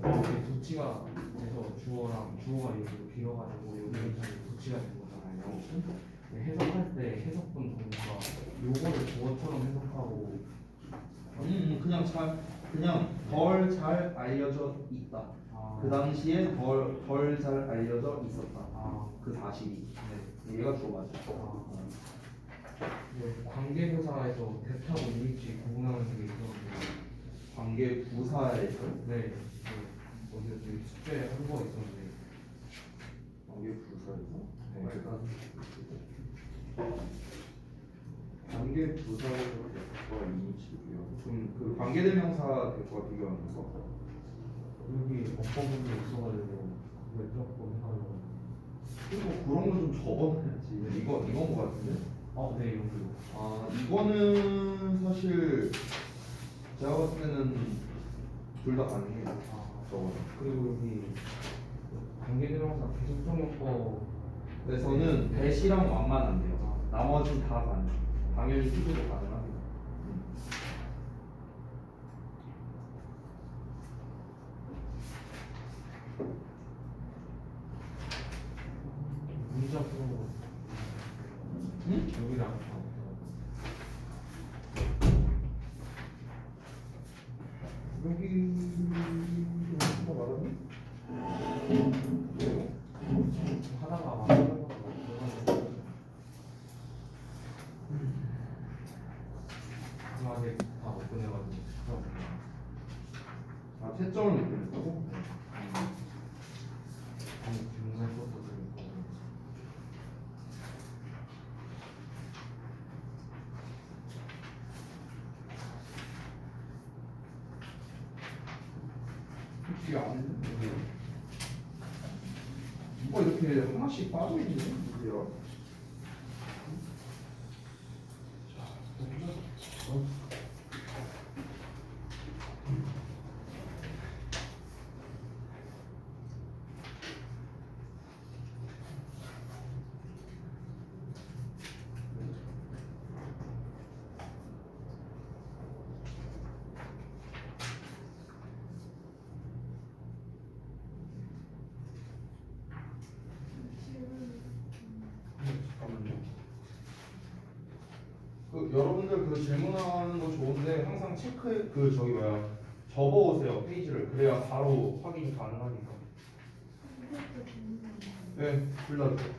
이렇게 도치가 돼서 주어가 여기 길어가지고 여기 도치가 된 거잖아요. 해석할 때 해석분 동사 요거를 주어처럼 해석하고 그냥 덜 잘 알려져 있다. 그 당시에 덜 잘 알려져 있었다. 그 사실이. 네. 얘가 주어 맞아. 관계부사에서 대타고 이미지 구분하는 게 있었는데 관계 부사에서 네, 어디 숙제 한 거 있었는데 관계 부사에서 네. 일단 관계 부사에서 대표와 이미지고요. 그럼 그 관계대명사 대표가 비교하는 거. 여기 어법문도 있어가지고 그걸 조금 해가지고 그리고 그런 건 좀 적어놔야지. 이건 거 같은데. 네, 여기요. 이거는 사실 제가 봤을 때는 둘 다 가능해요. 저거는. 그리고 여기 관계대명사 계속적용법에서는 대시랑 완만 안 돼요. 나머지는 다 가능. 당연히 수도도 가능합니다. 문자 풀어보고 여기랑 여기 뭐 말하니? 하다가 마지막에 다 못 보내가지고 채점을 못 보냈다고? 중간 것도 들고 뒤에 안 했는데 누가 이렇게 하나씩 빠져있니? 누구야? 잠깐만요. 여러분들 그 질문하는 거 좋은데 항상 접어오세요 페이지를. 그래야 바로 확인이 가능하니까. 네, 둘 다 돼요.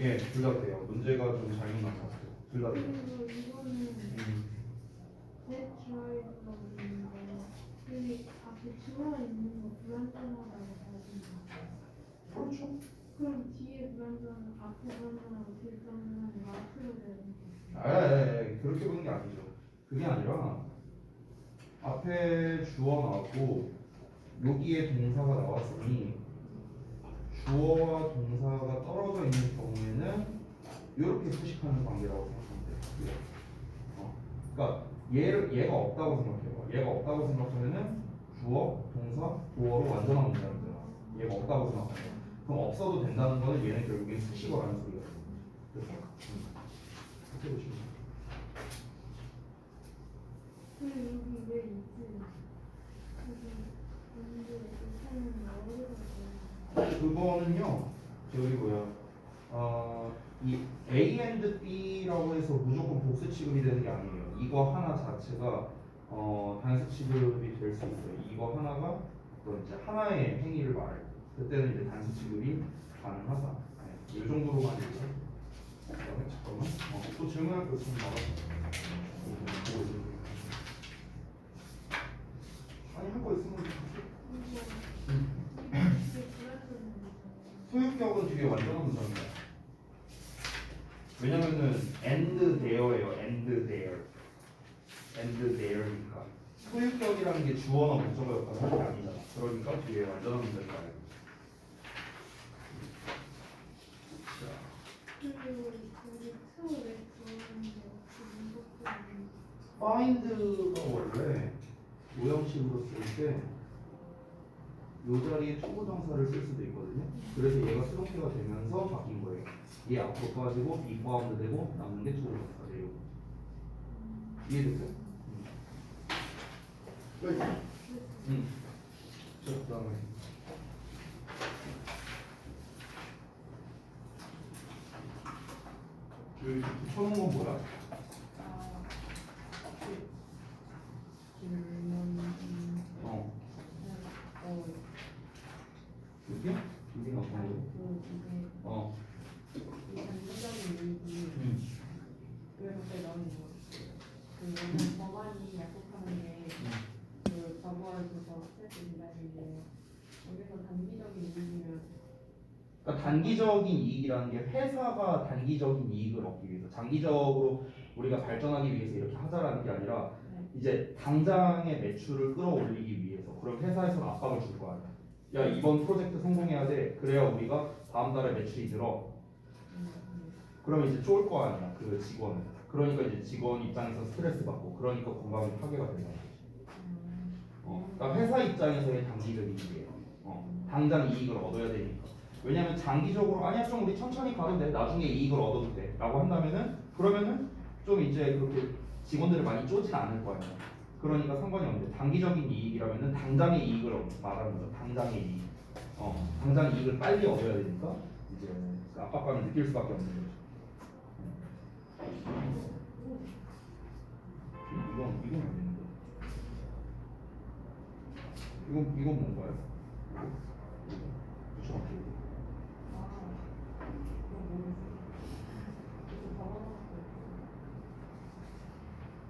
예, 둘 다 돼요. 문제가 좀 잘못 나왔어요. 둘 다 돼요. 그리고 이거는 대트라이브라고 있는 거 여기 앞에 주어 있는 거 불완전하다고 봐야겠다. 그렇죠. 그럼 뒤에 불완전, 앞에 불완전하고 뒤에 불완전하고 앞으로 되는 거. 그렇게 보는 게 아니죠. 그게 아니라 앞에 주어 나왔고 여기에 동사가 나왔으니 주어와 동사가 떨어져 있는 경우에는 이렇게 수식하는 관계라고 생각하면 돼요. 그러니까 얘가 없다고 생각해요. 얘가 없다고 생각하면은 주어, 동사, 보어로 완전한 문제라는 거야. 얘가 없다고 생각하면. 그럼 없어도 된다는 거는 얘는 결국엔 수식어라는 소리가 돼요. 그래서 이렇게 보시면 돼요. 근데 여기 왜 있지? 여기 뭔데 이거는 어디서 그거는요, 이 A and B라고 해서 무조건 복수 취급이 되는 게 아니에요. 이거 하나 자체가 단수 취급이 될 수 있어요. 이거 하나가 이제 하나의 행위를 말해. 그때는 이제 단수 취급이 가능하다. 네, 이 정도로만 이제. 잠깐만. 또 질문할 거 있으면 말하세요. 보고 있는 아니 한 거 있으면 소유격은 되게 완전한 문장입니다. 왜냐면은 and there예요. and there니까 소유격이라는 게 주어나 목적어 역할을 하는 게 아니잖아. 그러니까 뒤에 완전한 문장이다. 그리고 여기 투왜 들어오는데 find가 원래 모형식으로 쓸 때 이 자리에 투부정사를 쓸 수도 있거든요. 그래서 얘가 수동태가 되면서 바뀐 거예요. 얘 앞으로 빠지고 be found 되고 남는 게 투부정사 돼요. 이해됐어요? 그다음에 여기 붙여놓은 건 뭐야? 어 여기? 여기가 어떤 거? 어 왜 갑자기 나오는 거? 그 법안이 약속하는 게 그 저거에 대해서 스트레스 준다는데 여기서 단기적인 이익이면 그러니까 단기적인 이익이라는 게 회사가 단기적인 이익을 얻기 위해서 장기적으로 우리가 발전하기 위해서 이렇게 하자라는 게 아니라 이제 당장의 매출을 끌어올리기 위해서 그럼 회사에서는 압박을 줄 거 아니야. 야 이번 프로젝트 성공해야 돼. 그래야 우리가 다음 달에 매출이 늘어. 그러면 이제 쫄 거 아니야 그 직원은. 그러니까 이제 직원 입장에서 스트레스 받고 그러니까 건강이 파괴가 되는 거지. 그러니까 회사 입장에서의 단기적인 이익이에요. 당장 이익을 얻어야 되니까. 왜냐면 장기적으로 아니야 좀 우리 천천히 가도 돼. 나중에 이익을 얻어도 돼. 라고 한다면은 그러면은 좀 이제 그렇게 직원들을 많이 쪼진 않을 거 아니야. 그러니까 상관이 없는데 단기적인 이익이라면은 당장의 이익을 말하는 거죠. 당장의 이익. 당장 이익을 빨리 얻어야 되니까 이제 그 압박감을 느낄 수밖에 없는 거죠. 이건 아닌데. 이건 뭔가요? 붙여놓기.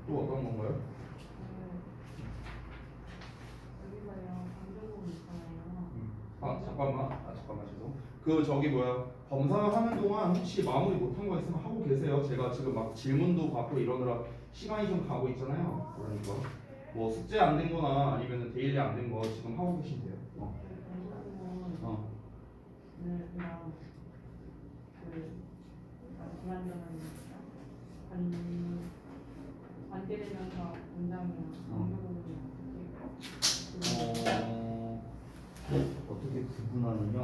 또 어떤 건가요? 여기서요 강조금 있잖아요. 잠깐만 죄송. 그 저기 뭐야 검사하는 동안 혹시 마무리 못한 거 있으면 하고 계세요. 제가 지금 막 질문도 받고 이러느라 시간이 좀 가고 있잖아요. 그러니까 뭐 숙제 안 된 거나 아니면 데일리 안 된 거 지금 하고 계시면 돼요. 강조금은 그냥 그 불안정한 관계되면서 문장이랑 강조금이 어떻게 구분하느냐?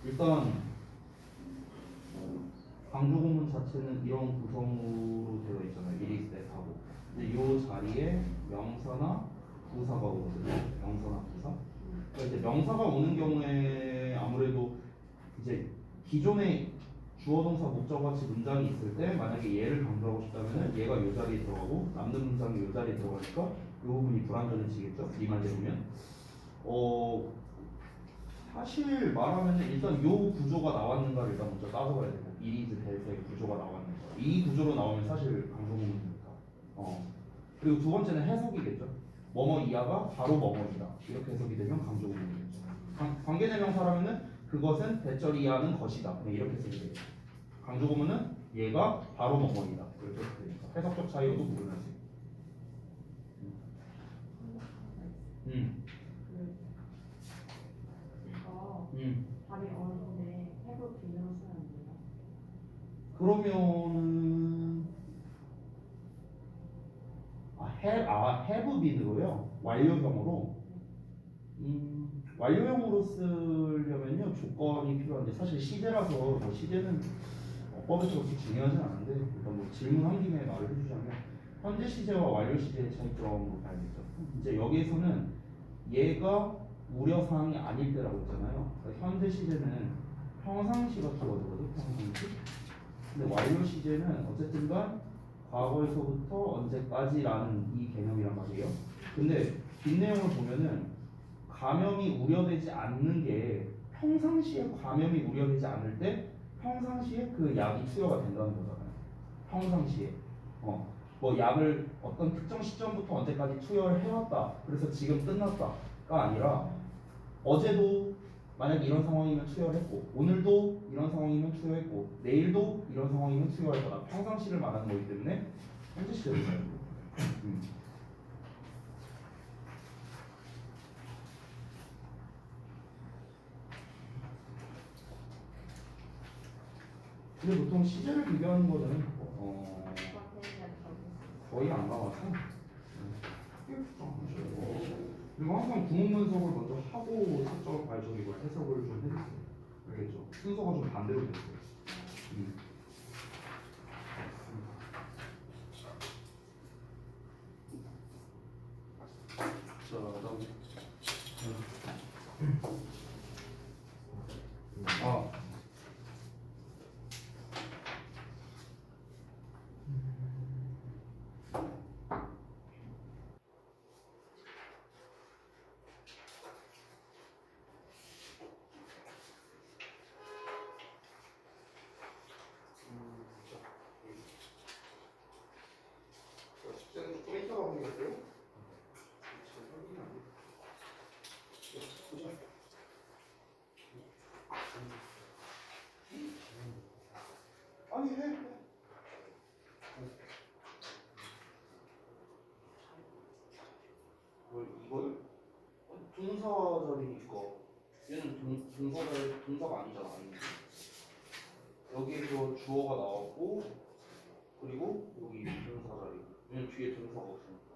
일단 강조구문 자체는 이런 구성으로 되어 있잖아요. 이리 스탯하고. 근데 이 자리에 명사나 부사가 오거든요. 명사나 부사. 그러니까 이제 명사가 오는 경우에 아무래도 이제 기존에 주어 동사 목적 같이 문장이 있을 때 만약에 얘를 강조하고 싶다면은 얘가 이 자리에 들어가고 남는 문장이 이 자리에 들어가니까 이 부분이 불완전해지겠죠. 이 말대로면. 사실 말하면 일단 요 구조가 나왔는가를 일단 먼저 따져봐야 되고 이리즈 델의 구조가 나왔는가. 이 구조로 나오면 사실 강조구문이니까. 그리고 두 번째는 해석이겠죠. 뭐뭐 이하가 바로 뭐뭐이다. 이렇게 해석이 되면 강조구문이겠죠. 관계대명사라면은 그것은 대절 이하는 것이다. 그냥 이렇게 쓰게 되겠죠. 강조구문은 얘가 바로 뭐뭐이다. 이렇게 되니까 해석적 차이로도 구분할 수 있고. 답이 어는데 해볼 비교로 쓰면 안 돼요? 그러면은 have been으로요. 완료형으로. 완료형으로 쓰려면요 조건이 필요한데 사실 시제라서 뭐 시제는 어법에서 그렇게 중요하진 않은데 일단 뭐 질문한 김에 말을 해주자면 현재 시제와 완료 시제의 차이점으로 봐야겠죠. 이제 여기에서는 얘가 우려 사항이 아닐 때라고 했잖아요. 그러니까 현재 시제는 평상시가 키워드거든. 평상시. 근데 완료 시제는 어쨌든간 과거에서부터 언제까지라는 이 개념이란 말이에요. 근데 뒷내용을 보면은 감염이 우려되지 않는 게 평상시에 감염이 우려되지 않을 때 평상시에 그 약이 투여가 된다는 거잖아요. 평상시에. 뭐 약을 어떤 특정 시점부터 언제까지 투여를 해왔다. 그래서 지금 끝났다가 아니라 어제도 만약 이런 상황이면 투여를 했고 오늘도 이런 상황이면 투여했고 내일도 이런 상황이면 투여할 거다. 평상시를 말하는 거기 때문에 현재 시제를 써야 돼요. 근데 보통 시제를 비교하는 거는 거의 안 나와서 그리고 항상 구문 분석을 먼저 하고 사적 발전이고 해석을 좀 해줬어요. 알겠죠? 순서가 좀 반대로 됐어요. 자, 다음. 아. 숙제는 조금 이따가 보겠어요? 아니 해. 뭘 이걸? 동사 자리니까 얘는 동사가 아니잖아. 아닌데. 여기에서 주어가 나왔고 그리고 여기 동사 자리. 얘는 뒤에 동사가 없으니까.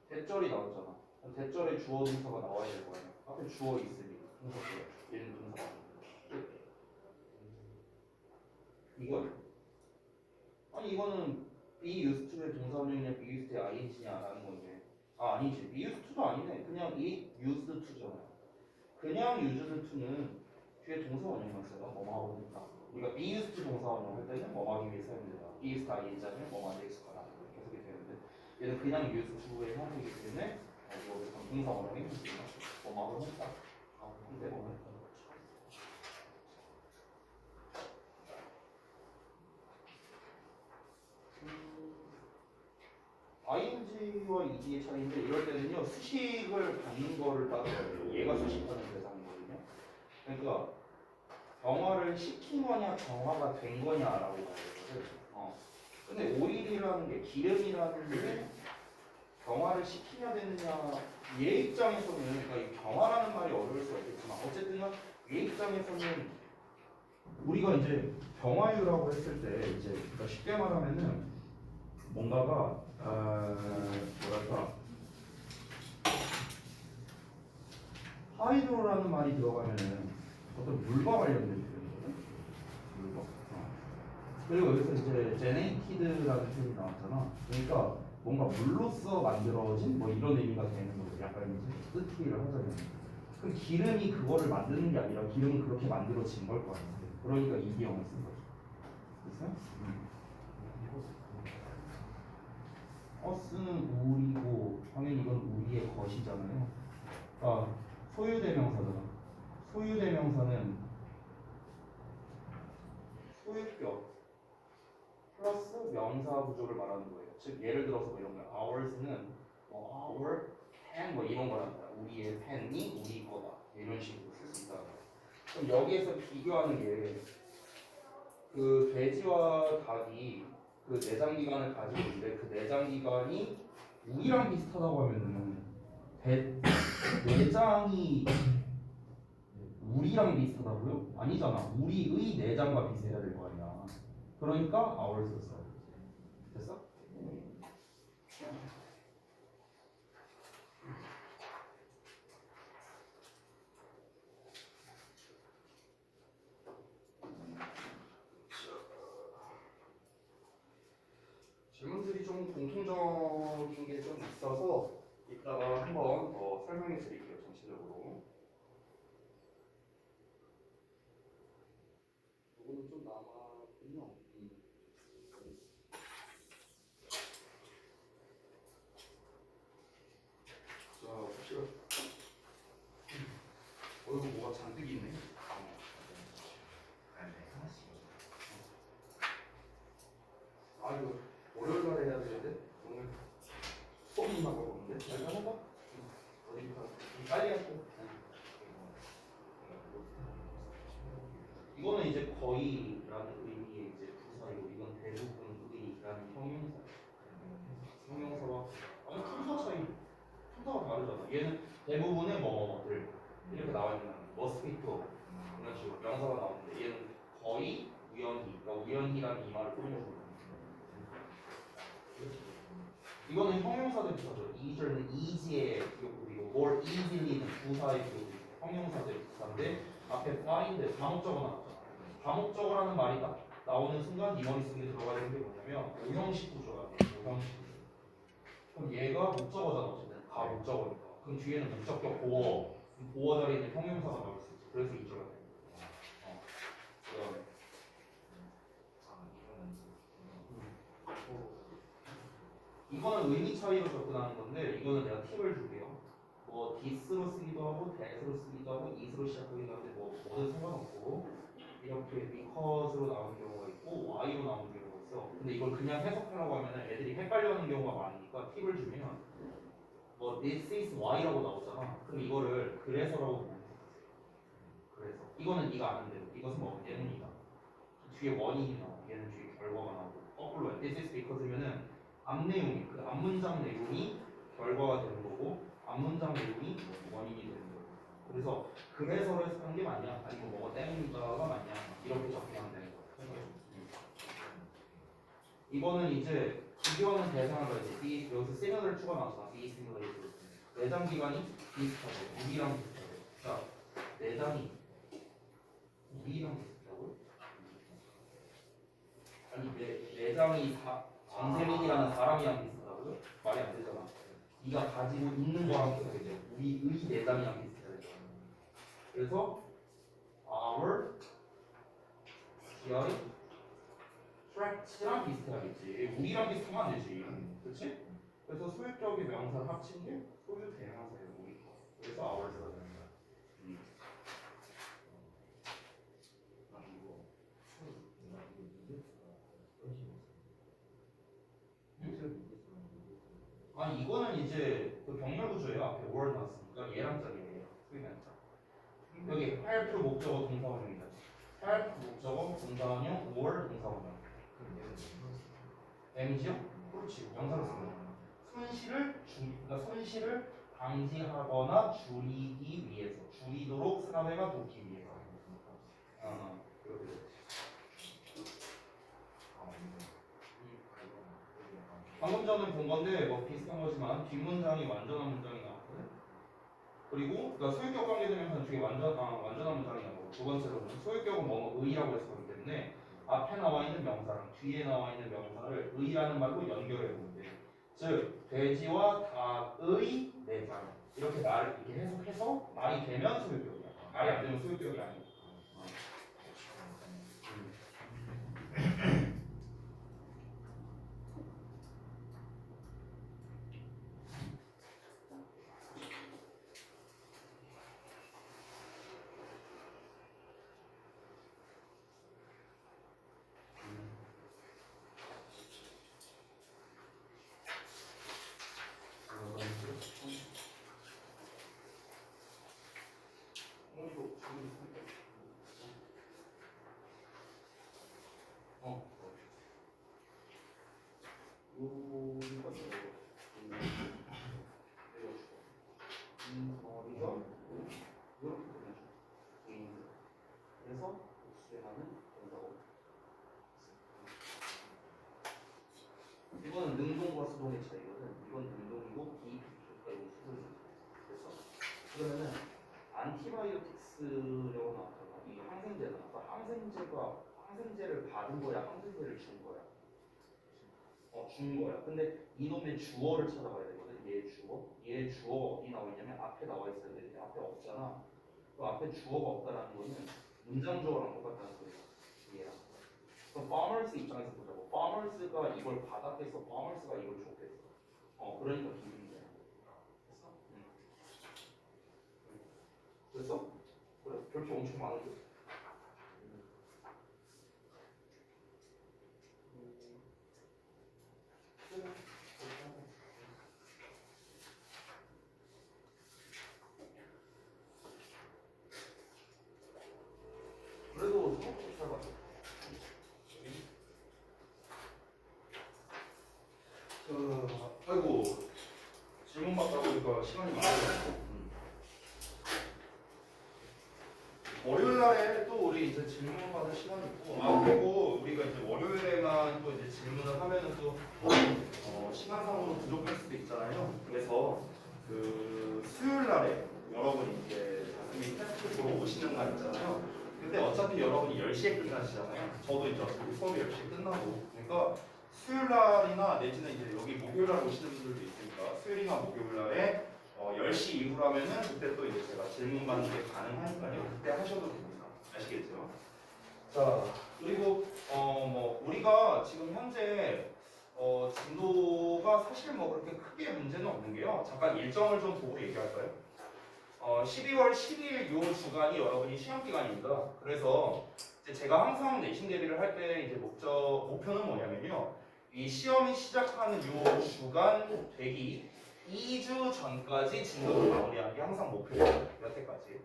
대절이 나왔잖아. 그럼 대절에 주어 동사가 나와야 될 거 아니야. 앞에 주어 있으니 동사 써야 돼. 얘는 동사가 아니야. 이걸? 아니 이거는 be used to의 동사명이냐 be used to의 ing냐라는 건데 아 아니지 be used to도 아니네. 그냥 it used to잖아. 그냥 used to는 뒤에 동사 원형만 써요. 뭐뭐 하고 있다. 우리가 be used to 동사 원형 할 때는 뭐 하기 위해 사용된다. be used to ing자면 뭐뭐 하기 위해서 가라. 이렇게 해석이 되는데 얘는 그냥 used to의 형태이기 때문에 이거 동사 원형이 뭐뭐 하고 했다. 근데 뭐 했다. ing와 ed의 차이인데 이럴 때는요 수식을 받는 거를 따져야 돼요. 얘가 수식하는 대상이거든요. 그러니까 병화를 시킨 거냐 병화가 된 거냐라고 봐야 되거든. 근데 오일이라는 게 기름이라는 게 병화를 시키냐 되느냐 얘 입장에서는 그러니까 이 병화라는 말이 어려울 수가 있겠지만 어쨌든 얘 입장에서는 우리가 이제 병화유라고 했을 때 이제 그러니까 쉽게 말하면은 뭔가가 뭐랄까 하이드로라는 말이 들어가면은 어떤 물과 관련된 표현이거든. 물과. 그리고 여기서 이제 제네이티드라는 표현이 나왔잖아. 그러니까 뭔가 물로써 만들어진 뭐 이런 의미가 되는 거죠. 약간 이제 뜻풀이를 하자면. 그럼 기름이 그거를 만드는 게 아니라 기름은 그렇게 만들어진 걸 거 아니야. 그러니까 이기형을 쓴 거죠. 됐어요? 어스는 우리고 당연히 이건 우리의 것이잖아요. 아 소유대명사잖아. 소유대명사는 소유격 플러스 명사 구조를 말하는 거예요. 즉 예를 들어서 뭐 이런 거야. Ours는 뭐 our pen 뭐 이런 거란다. 우리의 펜이 우리 거다. 이런 식으로 쓸 수 있다. 그럼 여기에서 비교하는 게 그 돼지와 닭이 그 내장기관을 가지고 있는데 그 내장기관이 우리랑 비슷하다고 하면은 내장이 우리랑 비슷하다고요? 아니잖아. 우리의 내장과 비슷해야 될 거 아니야. 그러니까 ours 썼어. 됐어? 질문들이 좀 공통적인 게 좀 있어서 이따가 한번 더 설명해 드릴게요. 전체적으로. 이거는 좀 남았군요. 자, 봅시다. 이거 뭐가 잔뜩 있네. 아 이거 월요일 날에 해야 되는데 오늘 수업만 하고 있는데 잘 해봐. 어디가 빨리 할게. 이거는 이제 거의라는 의미의 이제 부사이고 이건 대부분의라는 형용사. 형용사와 아니 품사 차이. 품사가 다르잖아. 얘는 대부분의 뭐들 이렇게 나와 있는 머스피토 이런 식으로 명사가 나오는데 얘는 거의 우연히 그러니까 우연히라는 이 말을 포함해서 이거는 형용사들 부사죠. eager는 easy의 기억법이고 more easily는 부사의 기억법이고 형용사들 부사인데 앞에 find 다목적어 나왔잖아. 다목적어라는 말이 딱 나오는 순간 이 머릿속에 들어가야 되는 게 뭐냐면 오형식 구조야. 오형식 구조. 그럼 얘가 목적어잖아. 어쨌든 다 목적어니까. 그럼 뒤에는 목적격 보어 보어 자리에 있는 형용사가 나올 수 있지. 그래서 2조가 돼. 그다음에 이거는 의미 차이로 접근하는 건데 이거는 내가 팁을 줄게요. 뭐 this로 쓰기도 하고 that으로 쓰기도 하고 it으로 시작하기도 하는데 뭐 뭐든 상관없고 이렇게 because로 나오는 경우가 있고 why로 나오는 경우가 있어. 근데 이걸 그냥 해석하려고 하면 애들이 헷갈려하는 경우가 많으니까 팁을 주면 뭐 this is why라고 나오잖아. 그럼 이거를 그래서라고 보면 돼. 그래서 이거는 네가 아는 대로 이것은 뭐 때문이다. 뒤에 원인이 나와. 얘는 뒤에 결과가 나오고 거꾸로 this is because면은 앞 내용이 그 앞문장 내용이 결과가 되는 거고 앞문장 내용이 원인이 되는 거고. 그래서 그래서를 쓰는 게 맞냐 아니면 뭐가 때문이다가 맞냐 이렇게 접근하면 되는 거야. 이거는 이제 비교하는 대상을 가지고 여기서 similar to가 나왔잖아. be similar to 내장 기관이 비슷하고 우리랑 비슷하고. 자 내장이 우리랑 비슷하고 아니 내장이 정세민이라는 사람이랑 비슷하다고요? 말이 안 되잖아. 네가 가지고 있는 거랑 비슷하겠죠. 우리의 내장이랑 비슷하겠죠. 그래서 our 기아의 tract랑 비슷해야겠지. 우리랑 비슷하면 안 되지. 그렇지? 그래서 소유격의 명사를 합친 게 소유 대명사예요. 우리 거. 그래서 ours가 되는 거야. 아니 이거는 이제 그 병렬 구조예요. 앞에 word 나왔으니까 얘랑 짝이에요. 소유명사. 여기 help 목적어 동사원형이다. help 목적어 동사원형 or 동사원형. M지요? 그렇지. 명사로 쓰는 거야. 그러니까 손실을 방지하거나 줄이기 위해서, 줄이도록 사회가 돕기 위해서. 그렇게 돼. 방금 전에 본 건데 뭐 비슷한 거지만 뒷문장이 완전한 문장이 나왔거든. 그리고 그러니까 소유격 관계되면서 뒤에 완전한 문장이 나오고 두 번째로는 소유격은 뭐 의라고 해서 그렇기 때문에 앞에 나와 있는 명사랑 뒤에 나와 있는 명사를 의라는 말로 연결해 보면 돼. 즉 돼지와 닭의 내장 이렇게 말을 이렇게 해석해서 말이 되면 소유격이야. 말이 안 되면 소유격이 아니야. 그래서 수행하는 동사고. 이거는 능동과 수동의 차이거든. 이건 능동이고 비비가 이거 수동이고. 그래서 그러면은 안티바이오틱스라고 나왔잖아. 이 항생제 나왔다. 항생제를 받은 거야, 항생제를 준 거야. 준 거야. 근데 이놈의 주어를 찾아봐야 되거든. 얘 주어 어디 나와 있냐면 앞에 나와 있어야 되는데 앞에 없잖아. 그 앞에 주어가 없다라는 거는 문장 주어랑 똑같다는 소리야. 얘랑. 그럼 farmers 입장에서 보자고. farmers가 이걸 받았겠어. farmers가 이걸 줬겠어. 그러니까 비밀이야. 그래서 그래. 그렇게 엄청 많은데. 그래도 생각보다 잘 봤어. 아이고 질문 받다 보니까 시간이 많아요. 월요일 날에 또 우리 이제 질문 받을 시간이 있고, 그리고 우리가 이제 월요일에만 또 이제 질문을 하면은 또 시간상으로 부족할 수도 있잖아요. 그래서 그 수요일 날에 여러분이 이제 자습이 테스트 보러 오시는 날 있잖아요. 근데 어차피 여러분이 10시에 끝나시잖아요. 저도 이제 어차피 수업이 10시에 끝나고. 그러니까 수요일 날이나 내지는 이제 여기 목요일 날 오시는 분들도 있으니까 수요일이나 목요일 날에 10시 이후라면은 그때 또 이제 제가 질문 받는 게 가능하니까요. 그때 하셔도 됩니다. 아시겠죠? 자, 그리고 뭐 우리가 지금 현재 진도가 사실 뭐 그렇게 크게 문제는 없는 게요. 잠깐 일정을 좀 보고 얘기할까요? 12월 10일 요 주간이 여러분이 시험 기간입니다. 그래서 이제 제가 항상 내신 대비를 할 때 이제 목표는 뭐냐면요. 이 시험이 시작하는 요 주간 되기 2주 전까지 진도를 마무리하는 게 항상 목표예요. 여태까지.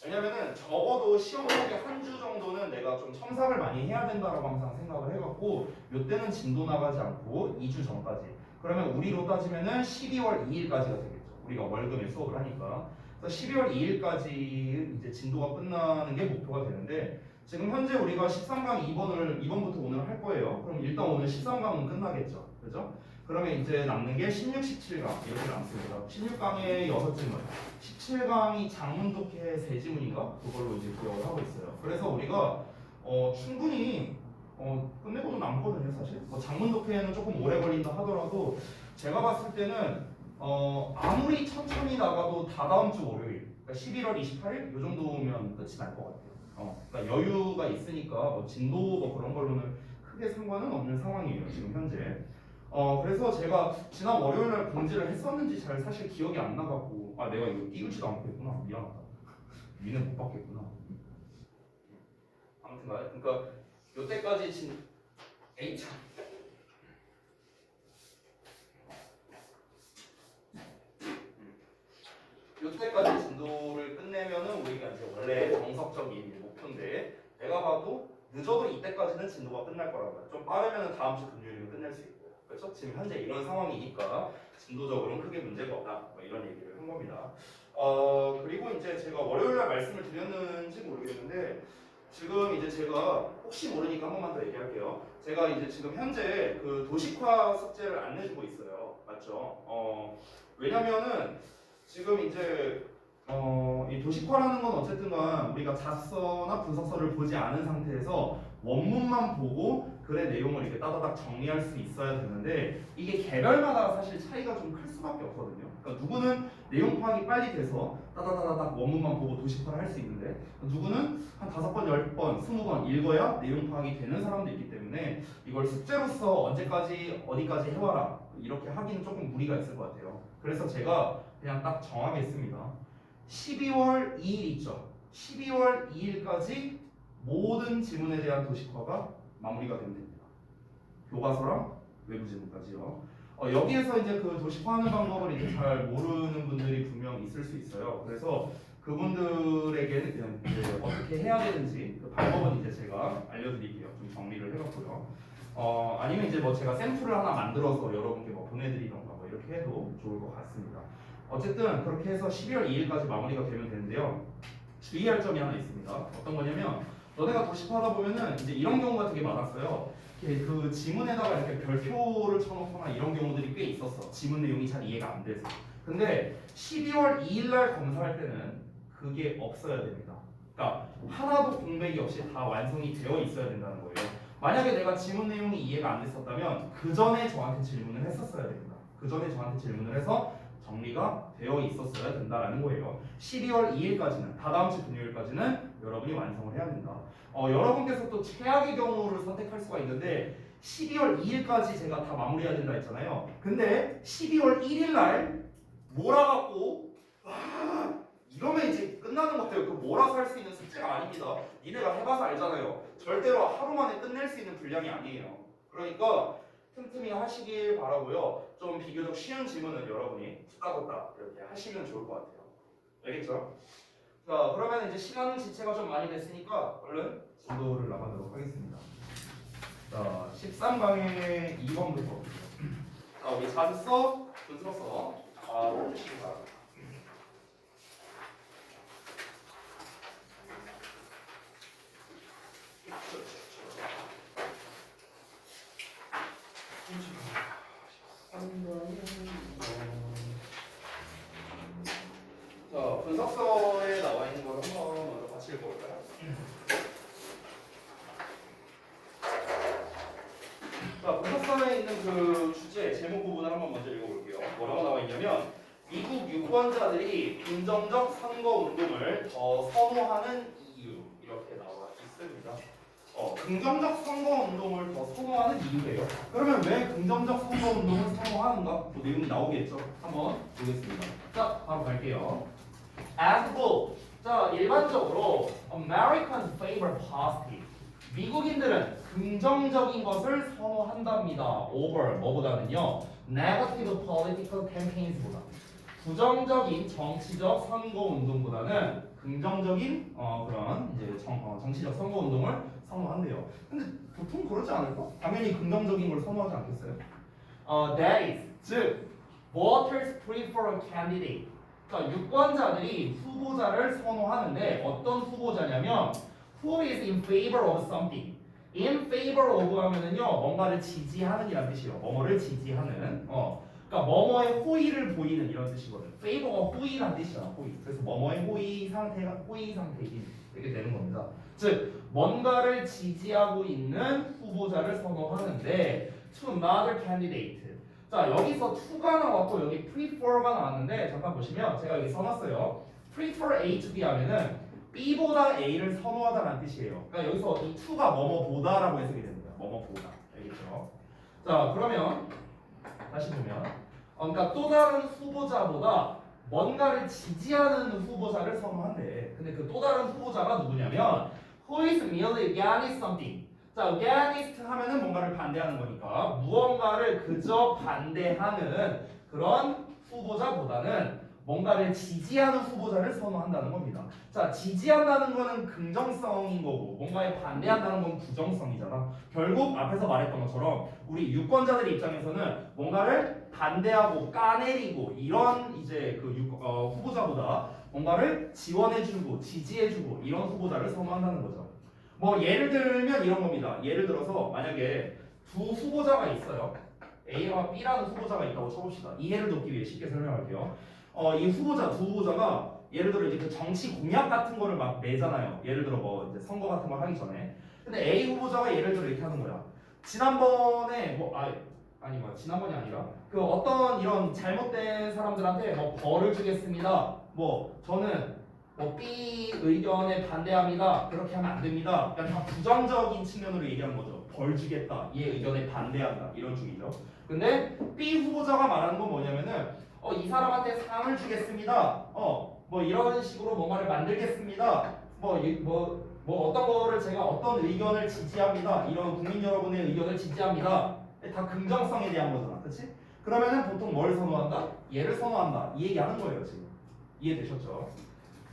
왜냐면은 적어도 시험 보기 한 주 정도는 내가 좀 첨삭을 많이 해야 된다라고 항상 생각을 해갖고 요때는 진도 나가지 않고 2주 전까지. 그러면 우리로 따지면은 12월 2일까지가 되겠죠. 우리가 월금에 수업을 하니까. 그래서 12월 2일까지 이제 진도가 끝나는 게 목표가 되는데 지금 현재 우리가 13강 2번부터 오늘 할 거예요. 그럼 일단 오늘 13강은 끝나겠죠. 그죠? 그러면 이제 남는 게 16, 17강 이렇게 남습니다. 16강에 6질문, 17강이 장문독해 3지문인가? 그걸로 이제 기억을 하고 있어요. 그래서 우리가 충분히 끝내고도 남거든요, 사실. 장문독해는 조금 오래 걸린다 하더라도 제가 봤을 때는 아무리 천천히 나가도 다다음 주 월요일, 그러니까 11월 28일 이 정도면 끝이 날 것 같아요. 그러니까 여유가 있으니까 진도 뭐 그런 걸로는 크게 상관은 없는 상황이에요, 지금 현재. 그래서 제가 지난 월요일날 공지를 했었는지 잘 사실 기억이 안 나갖고 내가 이거 띄우지도 않고 했구나. 미안하다. 위는 못 받겠구나. 아무튼 그러니까 요때까지 에이차 요때까지 진도를 끝내면은 우리가 이제 원래 정석적인 목표인데 내가 봐도 늦어도 이때까지는 진도가 끝날 거라고 봐요. 좀 빠르면은 다음 주 금요일이면 끝낼 수 있고. 그렇죠? 지금 현재 이런 상황이니까 진도적으로는 크게 문제가 없다. 뭐 이런 얘기를 한 겁니다. 그리고 이제 제가 월요일날 말씀을 드렸는지 모르겠는데 지금 이제 제가 혹시 모르니까 한 번만 더 얘기할게요. 제가 이제 지금 현재 그 도식화 숙제를 안 내주고 있어요. 맞죠? 왜냐면은 지금 이제 이 도식화라는 건 어쨌든간 우리가 자서나 분석서를 보지 않은 상태에서 원문만 보고 글의 내용을 이렇게 따다닥 정리할 수 있어야 되는데 이게 개별마다 사실 차이가 좀 클 수밖에 없거든요. 그러니까 누구는 내용 파악이 빨리 돼서 따다다닥 원문만 보고 도식화를 할 수 있는데 누구는 한 5번, 10번, 20번 읽어야 내용 파악이 되는 사람도 있기 때문에 이걸 숙제로서 언제까지 어디까지 해와라 이렇게 하기는 조금 무리가 있을 것 같아요. 그래서 제가 그냥 딱 정하겠습니다. 12월 2일 있죠. 12월 2일까지 모든 지문에 대한 도식화가 마무리가 되면 됩니다. 교과서랑 외부 지문까지요. 여기에서 이제 그 도식화하는 방법을 이제 잘 모르는 분들이 분명 있을 수 있어요. 그래서 그분들에게는 그냥 이제 어떻게 해야 되는지 그 방법은 이제 제가 알려드릴게요. 좀 정리를 해봤고요. 아니면 이제 뭐 제가 샘플을 하나 만들어서 여러분께 뭐 보내드리던가 뭐 이렇게 해도 좋을 것 같습니다. 어쨌든 그렇게 해서 12월 2일까지 마무리가 되면 되는데요. 주의할 점이 하나 있습니다. 어떤 거냐면 너네가 도식화하다 보면은 이제 이런 경우가 되게 많았어요. 그 지문에다가 이렇게 별표를 쳐놓거나 이런 경우들이 꽤 있었어. 지문 내용이 잘 이해가 안 돼서. 근데 12월 2일날 검사할 때는 그게 없어야 됩니다. 그러니까 하나도 공백이 없이 다 완성이 되어 있어야 된다는 거예요. 만약에 내가 지문 내용이 이해가 안 됐었다면 그 전에 저한테 질문을 했었어야 됩니다. 그 전에 저한테 질문을 해서 정리가 되어 있었어야 된다라는 거예요. 12월 2일까지는 다다음 주 금요일까지는 여러분이 완성을 해야 된다. 여러분께서 또 최악의 경우를 선택할 수가 있는데 12월 2일까지 제가 다 마무리해야 된다 했잖아요. 근데 12월 1일날 몰아갖고 이러면 이제 끝나는 거예요. 그 몰아서 할 수 있는 숙제가 아닙니다. 니네가 해봐서 알잖아요. 절대로 하루 만에 끝낼 수 있는 분량이 아니에요. 그러니까 틈틈이 하시길 바라고요. 좀 비교적 쉬운 질문은 여러분이 후다닥 이렇게 하시면 좋을 것 같아요. 알겠죠? 자, 그러면 이제 시간 지체가 좀 많이 됐으니까 얼른 진도를 나가도록 하겠습니다. 자, 13강의 2번부터. 자, 우리 자습서, 분석서 해주시기 바랍니다. 자, 분석서에 나와 있는 걸 한번 먼저 같이 읽어볼까요? 자, 분석서에 있는 그 주제, 제목 부분을 한번 먼저 읽어볼게요. 뭐라고 나와 있냐면 미국 유권 유권자들이 긍정적 선거운동을 더 선호하는 이유 이렇게 나와 있습니다. 긍정적 선거운동을 더 선호하는 이유예요. 그러면 왜 긍정적 선거운동을 선호하는가? 뭐 내용이 나오겠죠. 한번 보겠습니다. 자, 바로 갈게요. As a whole, 자 일반적으로 Americans favor positive. 미국인들은 긍정적인 것을 선호한답니다. Over 뭐보다는요, negative political campaigns보다. 부정적인 정치적 선거 운동보다는 긍정적인 그런 이제 정치적 선거 운동을 선호한대요. 근데 보통 그러지 않을까? 당연히 긍정적인 걸 선호하지 않겠어요? That is, 즉 voters prefer a candidate. 그러니까 유권자들이 후보자를 선호하는데 어떤 후보자냐면 who is in favor of something. in favor of 하면은요 뭔가를 지지하는 이란 뜻이에요. 뭐뭐를 지지하는. 그러니까 뭐뭐의 호의를 보이는 이런 뜻이거든. favor가 호의란 뜻이잖아. 호의. 그래서 뭐뭐의 호의 상태가 호의 상태인 이렇게 되는 겁니다. 즉 뭔가를 지지하고 있는 후보자를 선호하는데 to another candidate. 자 여기서 to가 나왔고 여기 prefer가 나왔는데 잠깐 보시면 제가 여기 써놨어요. prefer A to B 하면은 B보다 A를 선호하다라는 뜻이에요. 그러니까 여기서 이 to가 뭐뭐보다라고 해석이 됩니다. 뭐뭐보다. 알겠죠? 자 그러면 다시 보면 그러니까 또 다른 후보자보다 뭔가를 지지하는 후보자를 선호한대. 근데 그 또 다른 후보자가 누구냐면 who is merely against something. 자, against 하면은 뭔가를 반대하는 거니까 무언가를 그저 반대하는 그런 후보자보다는 뭔가를 지지하는 후보자를 선호한다는 겁니다. 자, 지지한다는 거는 긍정성인 거고 뭔가에 반대한다는 건 부정성이잖아. 결국 앞에서 말했던 것처럼 우리 유권자들 입장에서는 뭔가를 반대하고 까내리고 이런 이제 그 후보자보다 뭔가를 지원해주고 지지해주고 이런 후보자를 선호한다는 거죠. 뭐 예를 들면 이런 겁니다. 예를 들어서 만약에 두 후보자가 있어요. A와 B라는 후보자가 있다고 쳐봅시다. 이해를 돕기 위해 쉽게 설명할게요. 이 두 후보자가 예를 들어 이제 그 정치 공약 같은 거를 막 내잖아요. 예를 들어 뭐 이제 선거 같은 걸 하기 전에. 근데 A 후보자가 예를 들어 이렇게 하는 거야. 지난번에 지난번이 아니라 그 어떤 이런 잘못된 사람들한테 뭐 벌을 주겠습니다. 뭐 저는 뭐 B 의견에 반대합니다. 그렇게 하면 안 됩니다. 그러니까 다 부정적인 측면으로 얘기하는 거죠. 벌 주겠다. 얘 의견에 반대한다. 이런 쪽이죠. 근데 B 후보자가 말하는 건 뭐냐면은 이 사람한테 상을 주겠습니다. 뭐 이런 식으로 뭔가를 만들겠습니다. 뭐 어떤 거를 제가 어떤 의견을 지지합니다. 이런 국민 여러분의 의견을 지지합니다. 다 긍정성에 대한 거잖아. 그렇지? 그러면은 보통 뭘 선호한다? 얘를 선호한다. 이 얘기하는 거예요, 지금. 이해되셨죠?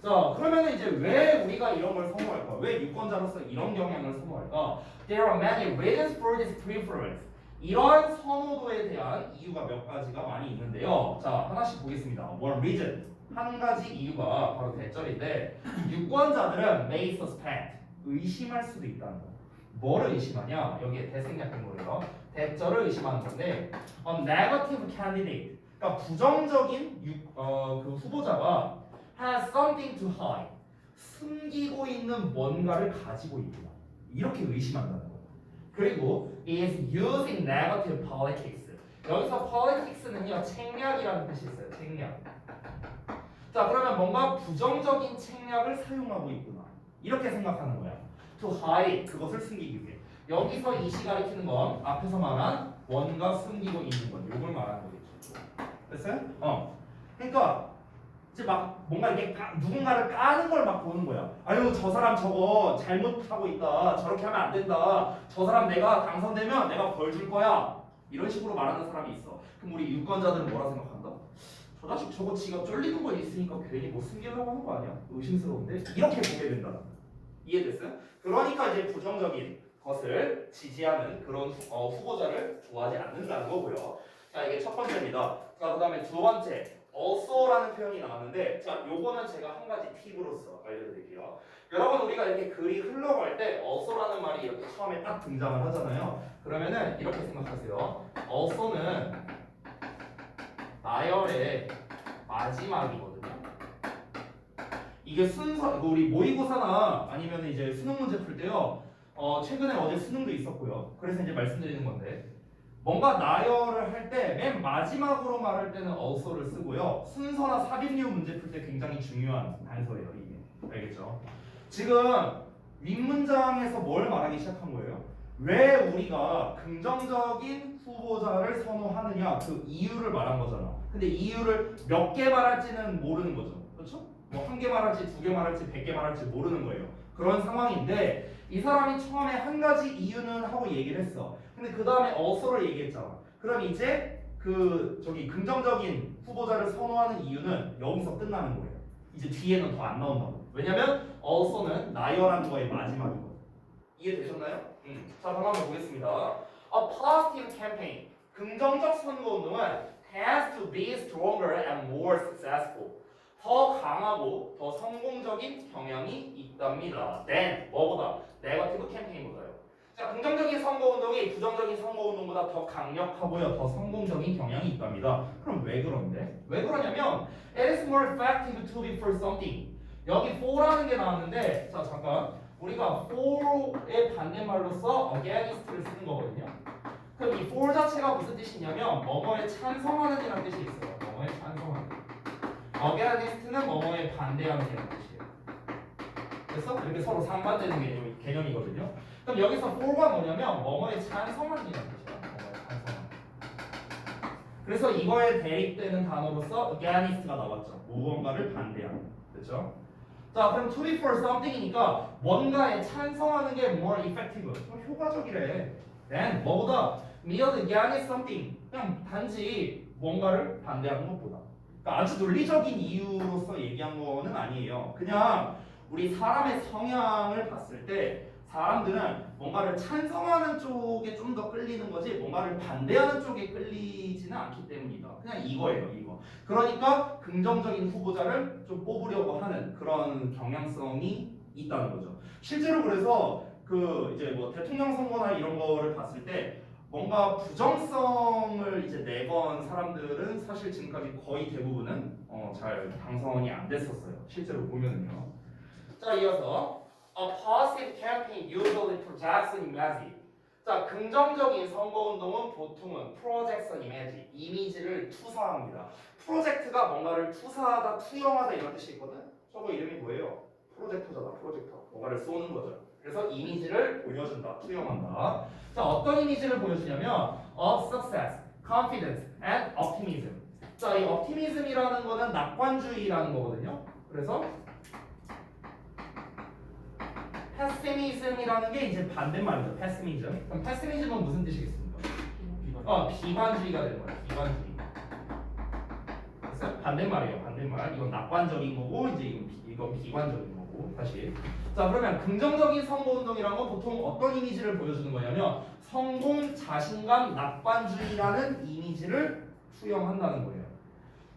자, 그러면은 이제 왜 우리가 이런 걸 선호할까? 왜 유권자로서 이런 경향을 선호할까? There are many reasons for this preference. 이러한 선호도에 대한 이유가 몇 가지가 많이 있는데요. 자, 하나씩 보겠습니다. One reason. 한 가지 이유가 바로 대절인데 유권자들은 may suspect. 의심할 수도 있다는 거. 뭐를 의심하냐? 여기에 대생략된 거예요. 대절을 의심하는 건데 negative candidate. 그러니까 부정적인 그 후보자가 has something to hide. 숨기고 있는 뭔가를 가지고 있다. 이렇게 의심한다는 거예요. 그리고 is using negative politics. 여기서 politics는요 책략이라는 뜻이 있어요. 책략. 자 그러면 뭔가 부정적인 책략을 사용하고 있구나. 이렇게 생각하는 거야. To hide 그것을 숨기기 위해. 여기서 이시 가리키는 건 앞에서 말한 뭔가 숨기고 있는 것. 요걸 말하는 거겠죠. 됐어요? 그러니까 이제 막 뭔가 이렇게 누군가를 까는 걸 막 보는 거야. 아유 저 사람 저거 잘못하고 있다. 저렇게 하면 안 된다. 저 사람 내가 당선되면 내가 벌 줄 거야. 이런 식으로 말하는 사람이 있어. 그럼 우리 유권자들은 뭐라 생각한다? 저 자식 저거 지가 쫄리는 거 있으니까 괜히 뭐 숨기려고 하는 거 아니야? 의심스러운데? 이렇게 보게 된다. 이해됐어요? 그러니까 이제 부정적인 것을 지지하는 그런 후보자를 좋아하지 않는다는 거고요. 자 이게 첫 번째입니다. 자 그다음에 두 번째. also라는 표현이 나왔는데 자 요거는 제가 한 가지 팁으로서 알려드릴게요. 여러분 우리가 이렇게 글이 흘러갈 때 also라는 말이 이렇게 처음에 딱 등장을 하잖아요. 그러면은 이렇게 생각하세요. also는 나열의 마지막이거든요. 이게 순서 우리 모의고사나 아니면 이제 수능 문제 풀 때요. 최근에 어제 수능도 있었고요. 그래서 이제 말씀드리는 건데 뭔가 나열을 할 때 맨 마지막으로 말할 때는 also를 쓰고요. 순서나 삽입류 문제 풀 때 굉장히 중요한 단서예요, 이게. 알겠죠? 지금 윗문장에서 뭘 말하기 시작한 거예요? 왜 우리가 긍정적인 후보자를 선호하느냐 그 이유를 말한 거잖아. 근데 이유를 몇 개 말할지는 모르는 거죠. 그렇죠? 뭐 한 개 말할지 두 개 말할지 100개 말할지 모르는 거예요. 그런 상황인데 이 사람이 처음에 한 가지 이유는 하고 얘기를 했어. 근데 그 다음에 also를 얘기했잖아. 그럼 이제 그 저기 긍정적인 후보자를 선호하는 이유는 여기서 끝나는 거예요. 이제 뒤에는 더 안 나온다고. 왜냐면 also는 나열한 거의 마지막이거든. 이해되셨나요? 자, 그럼 한번 보겠습니다. A positive campaign, 긍정적 선거운동은 has to be stronger and more successful. 더 강하고 더 성공적인 경향이 있답니다. than 뭐보다? 네거티브 캠페인보다요. 자, 긍정적인 선거운동이 부정적인 선거운동보다 더 강력하고요, 더 성공적인 경향이 있답니다. 그럼 왜 그런데? 왜 그러냐면 it is more effective to be for something. 여기 for라는 게 나왔는데, 자 잠깐. 우리가 for의 반대말로서 against를 쓰는 거거든요. 그럼 이 for 자체가 무슨 뜻이냐면 뭐뭐에 찬성하는 이라는 뜻이 있어요. 뭐뭐에 찬성하는. against는 뭐뭐에 반대하는 이라는 뜻이에요. 그래서 이렇게 서로 상반되는 개념이거든요. 그럼 여기서 for가 뭐냐면 뭐뭐에 찬성하는 이라는 뜻이에요. 뭐뭐에 찬성하는. 그래서 이거에 대립되는 단어로서 against가 나왔죠. 무언가를 반대하는. 그렇죠? 자, 그럼 to be for something이니까 뭔가에 찬성하는 게 more effective, 좀 효과적이래. than 뭐보다 merely against something, 그냥 단지 뭔가를 반대하는 것보다. 그러니까 아주 논리적인 이유로서 얘기한 거는 아니에요. 그냥 우리 사람의 성향을 봤을 때 사람들은 뭔가를 찬성하는 쪽에 좀 더 끌리는 거지 뭔가를 반대하는 쪽에 끌리지는 않기 때문이다. 그냥 이거예요, 이거. 그러니까 긍정적인 후보자를 좀 뽑으려고 하는 그런 경향성이 있다는 거죠. 실제로 그래서 그 이제 뭐 대통령 선거나 이런 거를 봤을 때 뭔가 부정성을 이제 내건 사람들은 사실 지금까지 거의 대부분은 잘 당선이 안 됐었어요. 실제로 보면은요. 자, 이어서 A positive campaign usually projects an image. 자, 긍정적인 선거운동은 보통은 projects an image, 이미지를 투사합니다. 프로젝트가 뭔가를 투사하다, 투영하다 이런 뜻이 있거든. 저거 이름이 뭐예요? 프로젝터잖아, 프로젝터. 뭔가를 쏘는 거죠. 그래서 이미지를 보여준다, 투영한다. 자, 어떤 이미지를 보여주냐면 of success, confidence, and optimism. 자, 이 optimism이라는 거는 낙관주의라는 거거든요. 그래서 pessimism이라는 게 이제 반대말이죠. pessimism. 그럼 pessimism은 무슨 뜻이겠습니까? 비관주의가 되는 거예요. 비관주의. 그래서 반대말이에요. 반대말. 이건 낙관적인 거고 이제 이건 비관적인 거고 다시. 자, 그러면 긍정적인 선거운동이란 건 보통 어떤 이미지를 보여주는 거냐면 성공, 자신감, 낙관주의라는 이미지를 투영한다는 거예요.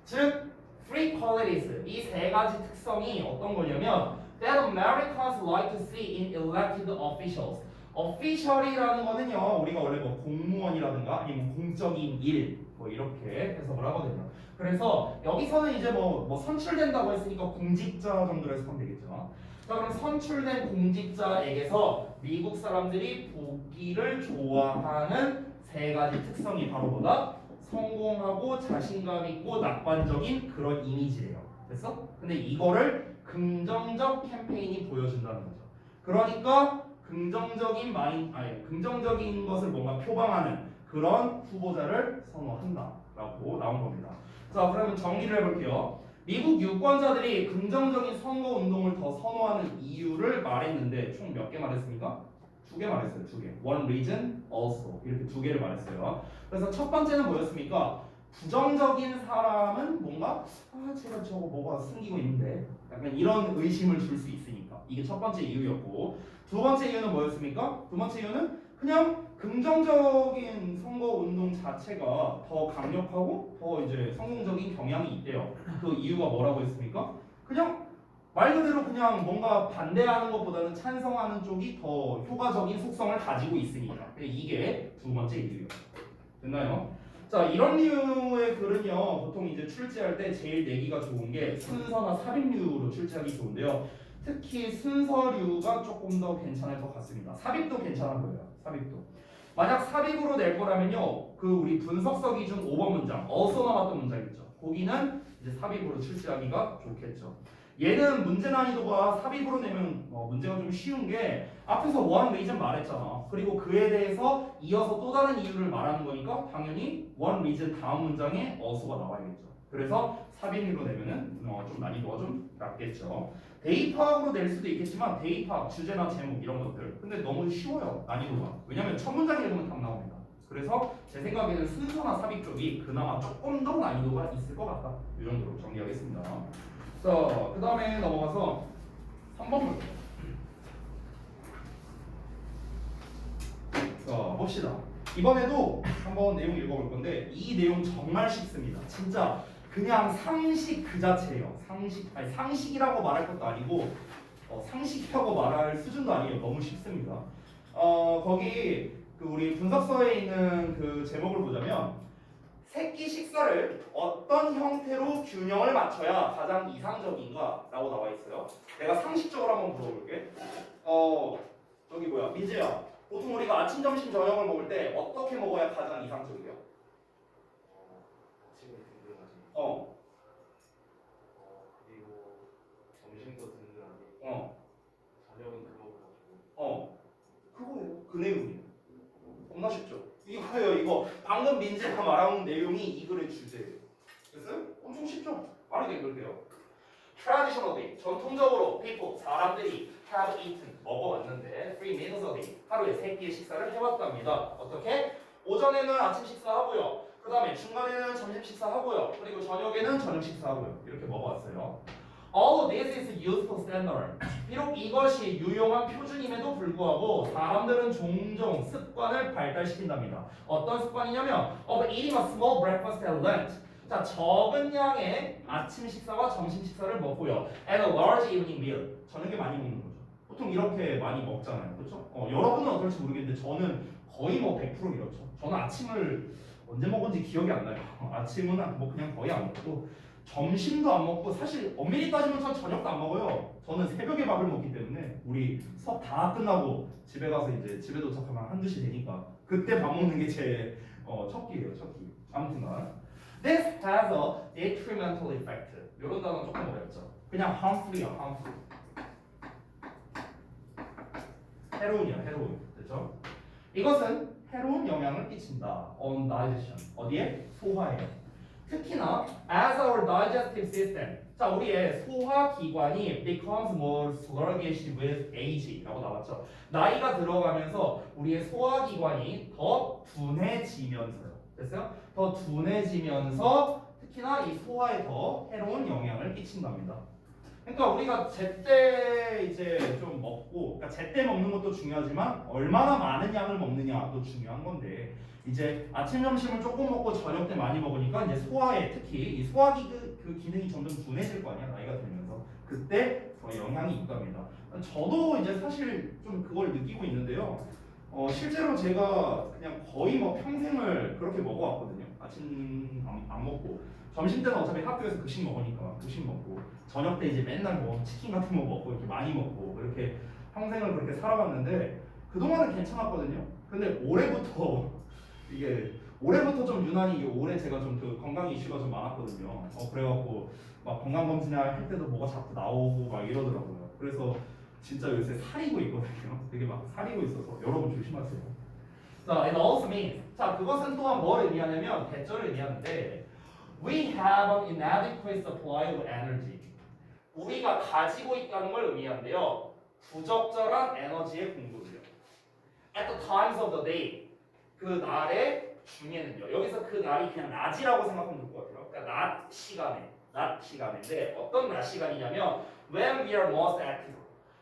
즉, three qualities, 이 세 가지 특성이 어떤 거냐면 that Americans like to see in elected officials. official이라는 거는요, 우리가 원래 뭐 공무원이라든가 아니면 공적인 일 뭐 이렇게 해석을 하거든요. 그래서 여기서는 이제 뭐 선출된다고 했으니까 공직자 정도로 해석하면 되겠죠. 자, 그럼 선출된 공직자에게서 미국 사람들이 보기를 좋아하는 세 가지 특성이 바로 뭐다? 성공하고 자신감 있고 낙관적인 그런 이미지예요. 됐어? 근데 이거를 긍정적 캠페인이 보여준다는 거죠. 그러니까 긍정적인 긍정적인 것을 뭔가 표방하는 그런 후보자를 선호한다라고 나온 겁니다. 자, 그러면 정리를 해볼게요. 미국 유권자들이 긍정적인 선거 운동을 더 선호하는 이유를 말했는데 총 몇 개 말했습니까? 2개 말했어요. 2개. One reason, also 이렇게 2개를 말했어요. 그래서 첫 번째는 뭐였습니까? 부정적인 사람은 뭔가 제가 저거 뭐가 숨기고 있는데 약간 이런 의심을 줄 수 있으니까 이게 첫 번째 이유였고, 두 번째 이유는 뭐였습니까? 두 번째 이유는 그냥 긍정적인 선거 운동 자체가 더 강력하고 더 이제 성공적인 경향이 있대요. 그 이유가 뭐라고 했습니까? 그냥 말 그대로 그냥 뭔가 반대하는 것보다는 찬성하는 쪽이 더 효과적인 속성을 가지고 있으니까. 이게 두 번째 이유예요. 됐나요? 자, 이런 류의 글은요 보통 이제 출제할 때 제일 내기가 좋은 게 순서나 삽입류로 출제하기 좋은데요. 특히 순서류가 조금 더 괜찮을 것 같습니다. 삽입도 괜찮아 보여요. 삽입도. 만약 삽입으로 낼 거라면요, 그 우리 분석서 기준 5번 문장, 어서 나왔던 문장 있죠. 거기는 이제 삽입으로 출제하기가 좋겠죠. 얘는 문제 난이도가 삽입으로 내면 문제가 좀 쉬운 게 앞에서 one reason 말했잖아. 그리고 그에 대해서 이어서 또 다른 이유를 말하는 거니까 당연히 one reason 다음 문장에 어서가 나와야겠죠. 그래서 삽입으로 내면은 좀 난이도가 좀 낮겠죠. 데이터학으로 낼 수도 있겠지만 데이터학 주제나 제목 이런 것들 근데 너무 쉬워요 난이도가. 왜냐면 첫 문장 읽으면 답 나옵니다. 그래서 제 생각에는 순서나 삽입 쪽이 그나마 조금 더 난이도가 있을 것 같다. 이 정도로 정리하겠습니다. 자, 그 다음에 넘어가서 3번 볼게요. 자, 봅시다. 이번에도 한번 내용 읽어볼 건데 이 내용 정말 쉽습니다. 진짜 그냥 상식 그 자체예요. 상식이라고 말할 것도 아니고 상식이라고 말할 수준도 아니에요. 너무 쉽습니다. 거기 그 우리 분석서에 있는 그 제목을 보자면 새끼 식사를 어떤 형태로 균형을 맞춰야 가장 이상적인가? 라고 나와 있어요. 내가 상식적으로 한번 물어볼게. 저기 뭐야 민재야. 보통 우리가 아침, 점심, 저녁을 먹을 때 어떻게 먹어야 가장 이상적이에요? 아침에 든든하지. 그리고 점심도 든든하게. 저녁은 그거 가지고. 그거예요. 그 내용이에요. 겁나 쉽죠? 이거예요. 이거 방금 민재가 말한 내용이 이 글의 주제예요. 됐어요? 엄청 쉽죠? 빠르게 읽을게요. Traditionally, 전통적으로 people, 사람들이 have eaten, 먹어왔는데 3 meals a day, 하루에 3끼의 식사를 해왔답니다. 어떻게? 오전에는 아침 식사하고요. 그 다음에 중간에는 점심 식사하고요. 그리고 저녁에는 저녁 식사하고요. 이렇게 먹어왔어요. All of this is useful standard. 비록 이것이 유용한 표준임에도 불구하고 사람들은 종종 습관을 발달시킨답니다. 어떤 습관이냐면 of eating a small breakfast at lunch. 자, 적은 양의 아침 식사와 점심 식사를 먹고요. And a large evening meal. 저녁에 많이 먹는 거죠. 보통 이렇게 많이 먹잖아요. 그렇죠? 여러분은 어떨지 모르겠는데 저는 거의 뭐 100% 이렇죠. 저는 아침을 언제 먹은지 기억이 안 나요. 아침은 뭐 그냥 거의 안 먹고 점심도 안 먹고 사실 엄밀히 따지면 전 저녁도 안 먹어요. 저는 새벽에 밥을 먹기 때문에 우리 수업 다 끝나고 집에 가서 이제 집에 도착하면 1, 2시 되니까 그때 밥 먹는 게 제 첫 끼예요. 첫 끼. 아무튼간 This has a detrimental effect. 이런 단어 조금 어렵죠. 그냥 harmful이야, harmful. 해로운이야, 해로운. 됐죠? 이것은 해로운 영향을 끼친다. On digestion. 어디에? 소화에. 특히나 as our digestive system. 자, 우리의 소화 기관이 becomes more sluggish with age라고 나왔죠. 나이가 들어가면서 우리의 소화 기관이 더 둔해지면서요. 됐어요? 더 둔해지면서 특히나 이 소화에 더 해로운 영향을 끼친답니다. 그러니까 우리가 제때 이제 좀 먹고, 그러니까 제때 먹는 것도 중요하지만 얼마나 많은 양을 먹느냐도 중요한 건데 이제 아침 점심을 조금 먹고 저녁 때 많이 먹으니까 이제 소화에 특히 이 소화기 그 기능이 점점 둔해질 거 아니야 나이가 들면서 그때 더 영향이 있답니다. 저도 이제 사실 좀 그걸 느끼고 있는데요. 실제로 제가 그냥 거의 뭐 평생을 그렇게 먹어왔거든요. 아침 안 먹고 점심 때는 어차피 학교에서 급식 먹으니까 급식 먹고 저녁 때 이제 맨날 뭐 치킨 같은 거 먹고 이렇게 많이 먹고 이렇게 평생을 그렇게 살아왔는데 그동안은 괜찮았거든요. 근데 올해부터 좀 유난히 올해 제가 좀 그 건강 이슈가 좀 많았거든요. 그래갖고 막 건강 검진할 때도 뭐가 자꾸 나오고 막 이러더라고요. 그래서 진짜 요새 살이고 있거든요. 되게 막 살이고 있어서 여러분 조심하세요. 자, it also means 자 그것은 또한 뭘 의미하냐면 대절을 의미하는데 we have an inadequate supply of energy. 우리가 가지고 있다는 걸 의미하는데요. 부적절한 에너지의 공급을요. At the times of the day. 그 날의 중에는요. 여기서 그 날이 그냥 낮이라고 생각하면 될 것 같아요. 그러니까 낮 시간인데 어떤 낮 시간이냐면 when we are most active.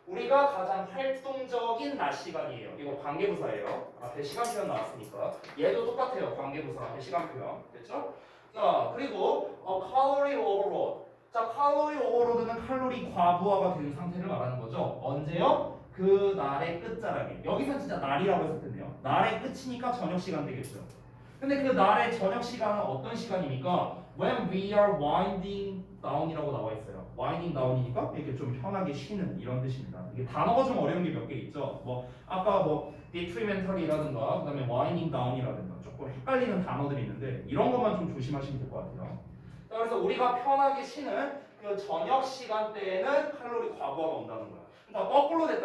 우리가 가장 활동적인 낮 시간이에요. 이거 관계부사예요. 앞에 시간 표현 나왔으니까 얘도 똑같아요. 관계부사 앞에 시간 표현 됐죠? 자 그리고 칼로리 오버로드. 자 칼로리 오버로드는 칼로리 과부하가 된 상태를 말하는 거죠. 언제요? 그 날의 끝자락에. 여기서 진짜 날이라고 했을 텐데요. 날의 끝이니까 저녁 시간 되겠죠. 근데 그 날의 저녁 시간은 어떤 시간입니까? When we are winding 다운이라고 나와 있어요. 와인딩 다운이니까 이렇게 좀 편하게 쉬는 이런 뜻입니다. 이게 단어가 좀 어려운 게 몇 개 있죠. 뭐 아까 뭐 detrimental이라든가 그다음에 와인딩 다운이라든가 조금 헷갈리는 단어들이 있는데 이런 것만 좀 조심하시면 될 것 같아요. 자, 그래서 우리가 편하게 쉬는 그 저녁 시간대에는 칼로리 과부하가 온다는 거야. 그러니까 거꾸로 됐다.